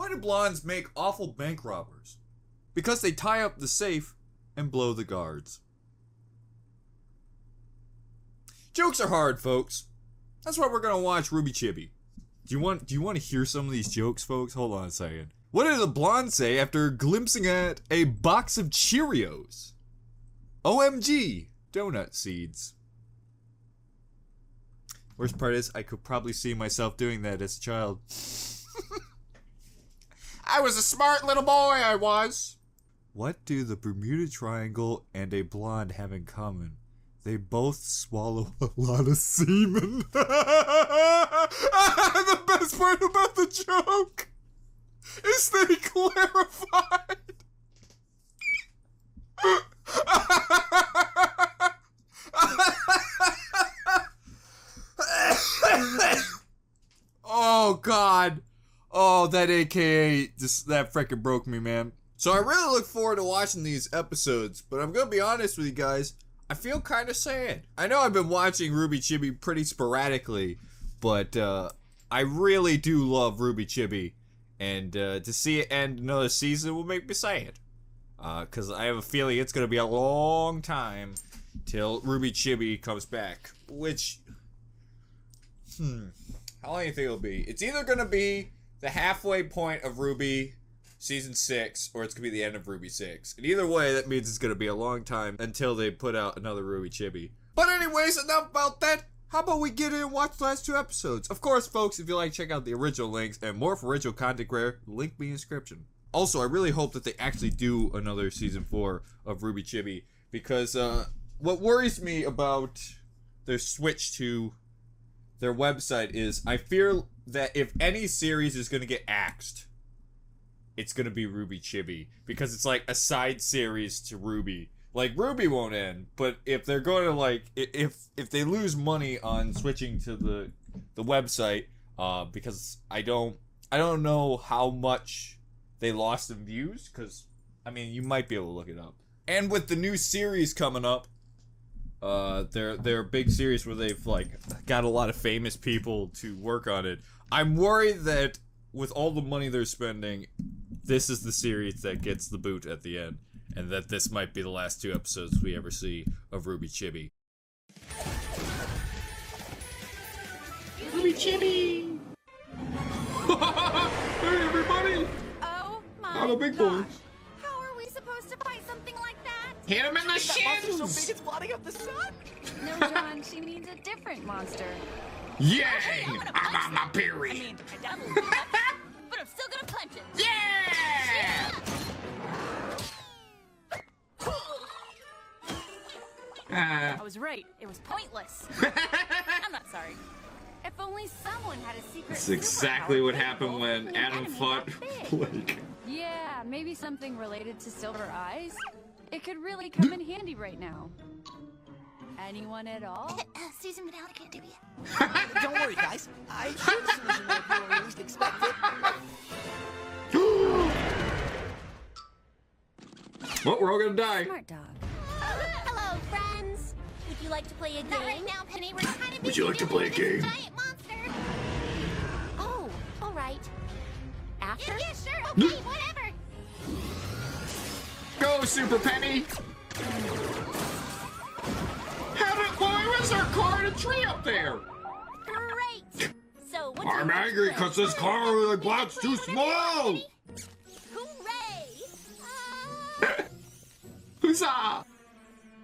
Why do blondes make awful bank robbers? Because they tie up the safe and blow the guards. Jokes are hard, folks. That's why we're gonna watch Ruby Chibi. Do you want to hear some of these jokes, folks? Hold on a second. What did the blonde say after glimpsing at a box of Cheerios? OMG, donut seeds. Worst part is, I could probably see myself doing that as a child. I was a smart little boy, I was. What do the Bermuda Triangle and a blonde have in common? They both swallow a lot of semen. The best part about the joke is they clarified. Oh God. Oh, that AKA, that freaking broke me, man. So I really look forward to watching these episodes, but I'm gonna be honest with you guys, I feel kind of sad. I know I've been watching Ruby Chibi pretty sporadically, but I really do love Ruby Chibi, and to see it end another season will make me sad. Because I have a feeling it's gonna be a long time till Ruby Chibi comes back, which, how long do you think it'll be? It's either gonna be the halfway point of Ruby Season 6, or it's gonna be the end of Ruby 6. And either way, that means it's gonna be a long time until they put out another Ruby Chibi. But anyways, enough about that. How about we get in and watch the last 2 episodes? Of course, folks, if you like, check out the original links and more for original content creator, link me in the description. Also, I really hope that they actually do another Season 4 of Ruby Chibi, because what worries me about their switch to their website is I fear that if any series is gonna get axed, it's gonna be Ruby Chibi, because it's like a side series to Ruby. Like, Ruby won't end, but if they're going to, like, if they lose money on switching to the website, because I don't know how much they lost in views, because, I mean, you might be able to look it up. And with the new series coming up, their big series where they've, like, got a lot of famous people to work on it, I'm worried that with all the money they're spending, this is the series that gets the boot at the end, and that this might be the last 2 episodes we ever see of Ruby Chibi. Ruby Chibi! Hey everybody! Oh my I'm a big boy. How are we supposed to fight something like that? Hit him in the That monster's so shins! big it's blotting out the sun. No, John, she means a different monster. Yang! I'm on my I period! mean, I dabbled with that, but I'm still gonna punch it. Yeah! I was right. It was pointless. I'm not sorry. If only someone had a secret. That's exactly superpower what capable happened of when making an Adam enemy fought that big. Blake. Yeah, maybe something related to silver eyes. It could really come in handy right now. Anyone at all? Susan Vanilla can't do you. Don't worry, guys. I should Susan know if you were least expected. Well, we're all gonna die. Smart dog. Hello, friends. Would you like to play a game? Not right now, Penny. We're kind of Would you like to play a game? Giant monster. Oh, all right. After? Yeah, sure. Okay, whatever. Go, Super Penny! Why was there a car in a tree up there? Great. So, what? I'm angry because this car with the block's too small! Hooray! Huzzah!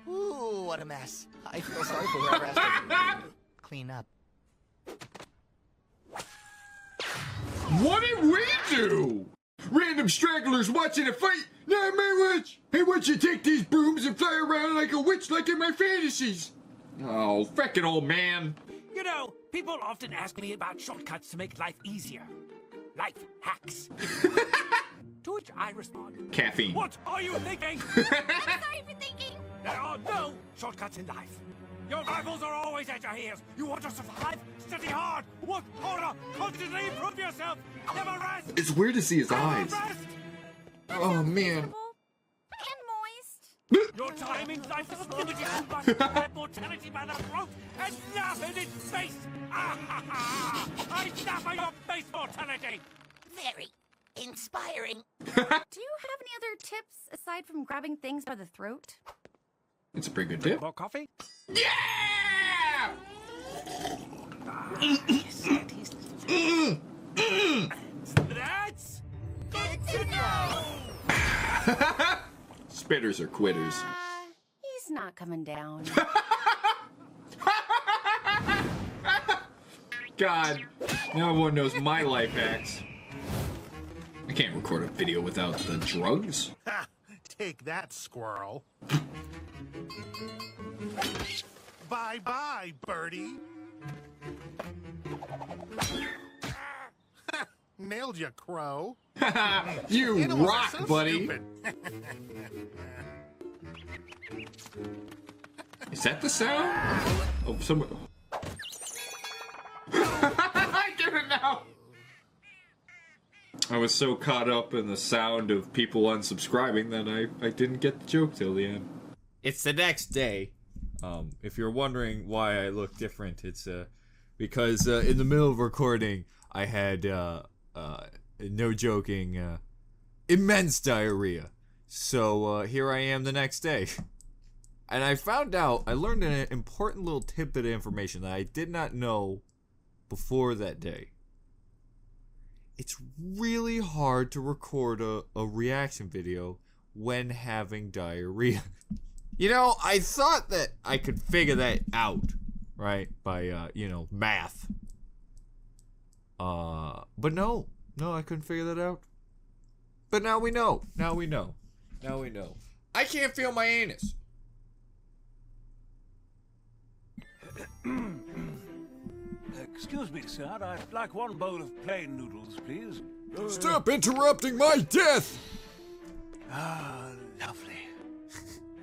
Ooh, what a mess. I feel sorry for whoever has to clean up. What did we do? Random stragglers watching a fight! Not my witch! Hey, why don't you take these brooms and fly around like a witch like in my fantasies? Oh, frickin' old man. You know, people often ask me about shortcuts to make life easier. Life hacks. To which I respond, Caffeine. what are you thinking? I'm sorry for thinking. There are no shortcuts in life. Your rivals are always at your heels. You want to survive? Study hard. Work harder. Constantly improve yourself. Never rest. It's weird to see his Never eyes. rest. Oh, man. And moist. Your time in life is limited. You must grab mortality by the throat and nab in its face. I snap at your face, mortality. Very Do you have any other tips aside from grabbing things by the throat? It's a pretty good tip. More coffee? Yeah! That's Good to know. Spitters are quitters. He's not coming down. God, now everyone knows my life hacks. I can't record a video without the drugs. Ha! Take that, squirrel. Bye-bye, birdie. Nailed you, crow. You Animals are rock, so buddy. stupid. Is that the sound? Oh, someone. I get it now. I was so caught up in the sound of people unsubscribing that I didn't get the joke till the end. It's the next day. If you're wondering why I look different, it's because in the middle of recording I had no joking immense diarrhea. So here I am the next day. And I learned an important little tidbit of information that I did not know before that day. It's really hard to record a reaction video when having diarrhea. You know, I thought that I could figure that out, right? By, math. But no, I couldn't figure that out. But now we know. I can't feel my anus. Excuse me, sir. I'd like one bowl of plain noodles, please. Stop interrupting my death! Ah, lovely.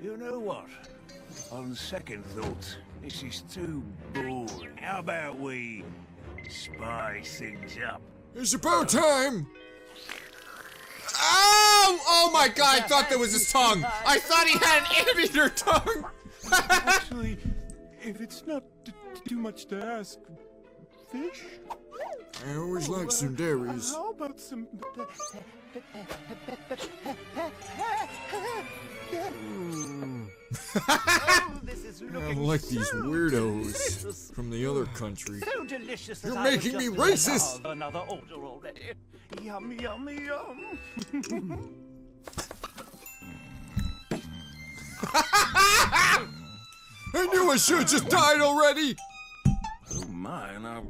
You know what? On second thoughts, this is too boring. How about we spice things up? It's about time! Ow! Oh my god, I thought that was his tongue! I thought he had an anteater tongue! Actually, if it's not too much to ask, fish? I always like sundaries. How about some... Oh, this is I looking like these so weirdos delicious. from the other country. So delicious that You're I would making me just racist. love another order already. Yum, yum, yum. I knew I should have just died already! Oh my, now,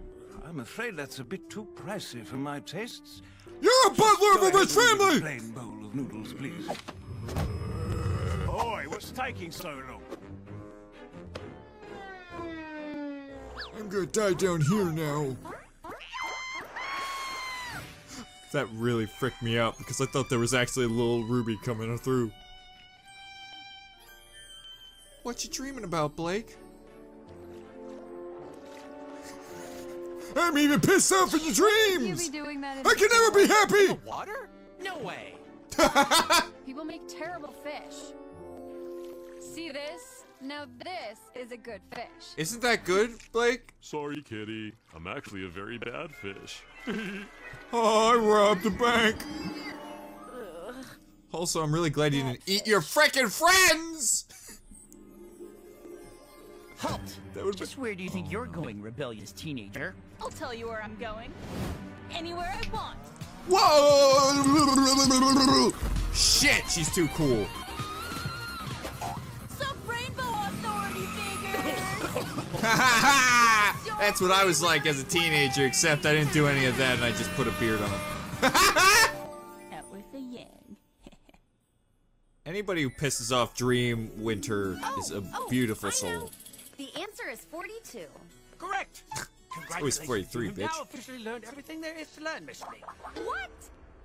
I'm afraid that's a bit too pricey for my tastes. You're a butler of a rich family! Plain bowl of noodles, please. Oi, what's taking so long? I'm gonna die down here now. That really freaked me out because I thought there was actually a little Ruby coming through. What you dreaming about, Blake? I'm even pissed off in your You dreams! be doing that in I can never be happy! Water? No way. People make terrible fish. See this? Now this is a good fish. Isn't that good, Blake? Sorry, kitty. I'm actually a very bad fish. Oh, I robbed the bank. Also, I'm really glad you didn't eat your frickin' friends! Halt. That would've Just where do you think you're going, rebellious teenager? I'll tell you where I'm going. Anywhere I want. Whoa! Shit, she's too cool. Some rainbow authority figures. That's what I was like as a teenager, except I didn't do any of that and I just put a beard on. Out with the yang. Anybody who pisses off Dream Winter is a beautiful I know. soul. The answer is 42. Correct. always 43, You've bitch. now officially learned everything there is to learn, Miss Lee. What?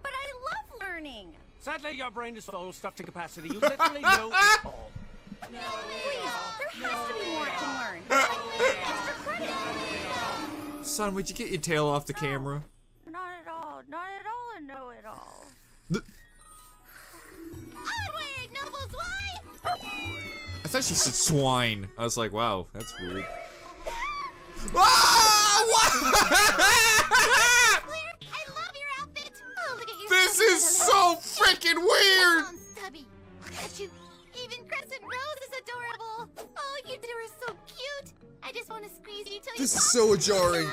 But I love learning. Sadly, your brain is full, stuffed to capacity. You literally know it all. Please, there has to be more to learn. Extra credit. Son, would you get your tail off the camera? Not at all. Not at all. And no at all. Onward, noble swine! I thought she said swine. I was like, wow, that's weird. Ah, what? I love your outfit. Oh, look at you. This is so freaking fucking weird! Stubby. Achoo. Even Crescent Rose is adorable. Oh, you two are so cute. I just want to squeeze you till This you is so jarring.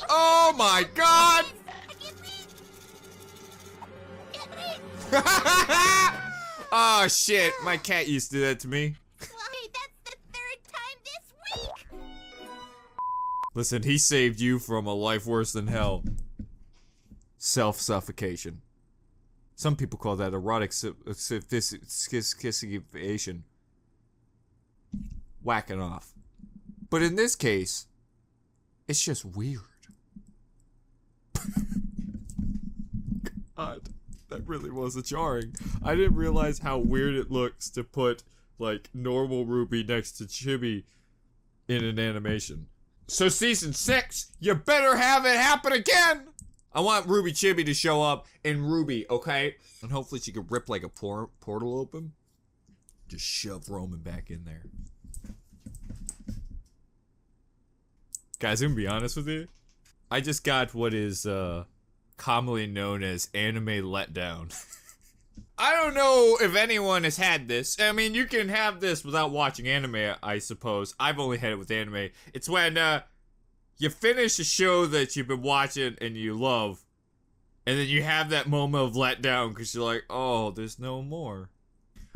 Oh my god! Get me. Get me. Oh shit, my cat used to do that to me. Why, that's the third time this week. Listen, he saved you from a life worse than hell. Self-suffocation. Some people call that erotic asphyxiation. Whacking off. But in this case, it's just weird. God, that really was jarring. I didn't realize how weird it looks to put, like, normal Ruby next to Chibi in an animation. So season 6, you better have it happen again! I want Ruby Chibi to show up in Ruby, okay? And hopefully she could rip like a portal open. Just shove Roman back in there. Guys, I'm gonna be honest with you. I just got what is commonly known as anime letdown. I don't know if anyone has had this. I mean, you can have this without watching anime, I suppose. I've only had it with anime. It's when you finish a show that you've been watching and you love, and then you have that moment of letdown because you're like, oh, there's no more.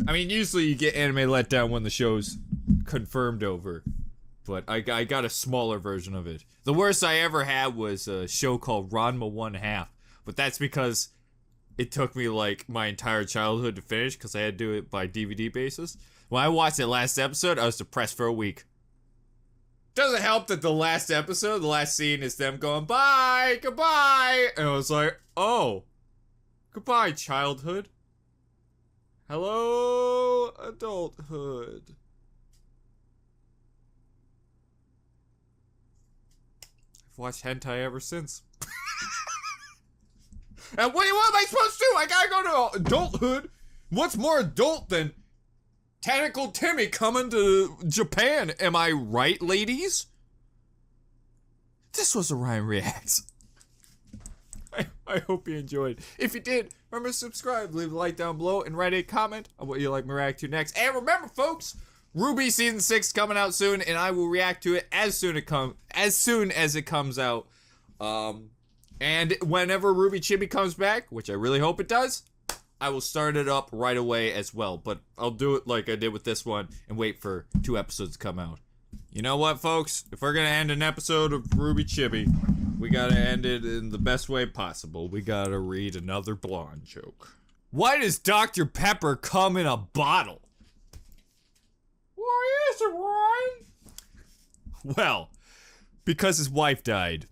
I mean, usually you get anime letdown when the show's confirmed over, but I got a smaller version of it. The worst I ever had was a show called Ranma 1/2, but that's because it took me like my entire childhood to finish because I had to do it by DVD basis. When I watched the last episode, I was depressed for a week. Doesn't help that the last episode, the last scene is them going, bye, goodbye. And I was like, oh, goodbye, childhood. Hello, adulthood. I've watched hentai ever since. And what am I supposed to do? I gotta go to adulthood. What's more adult than Tentacle Timmy coming to Japan? Am I right, ladies? This was Orion Reacts. I hope you enjoyed. If you did, remember to subscribe, leave a like down below, and write a comment on what you'd like me to react to next. And remember, folks, RWBY Season 6 coming out soon, and I will react to it as soon as it comes out. And whenever Ruby Chibi comes back, which I really hope it does, I will start it up right away as well. But I'll do it like I did with this one and wait for 2 episodes to come out. You know what, folks? If we're gonna end an episode of Ruby Chibi, we gotta end it in the best way possible. We gotta read another blonde joke. Why does Dr. Pepper come in a bottle? Why is it, Ryan? Well, because his wife died.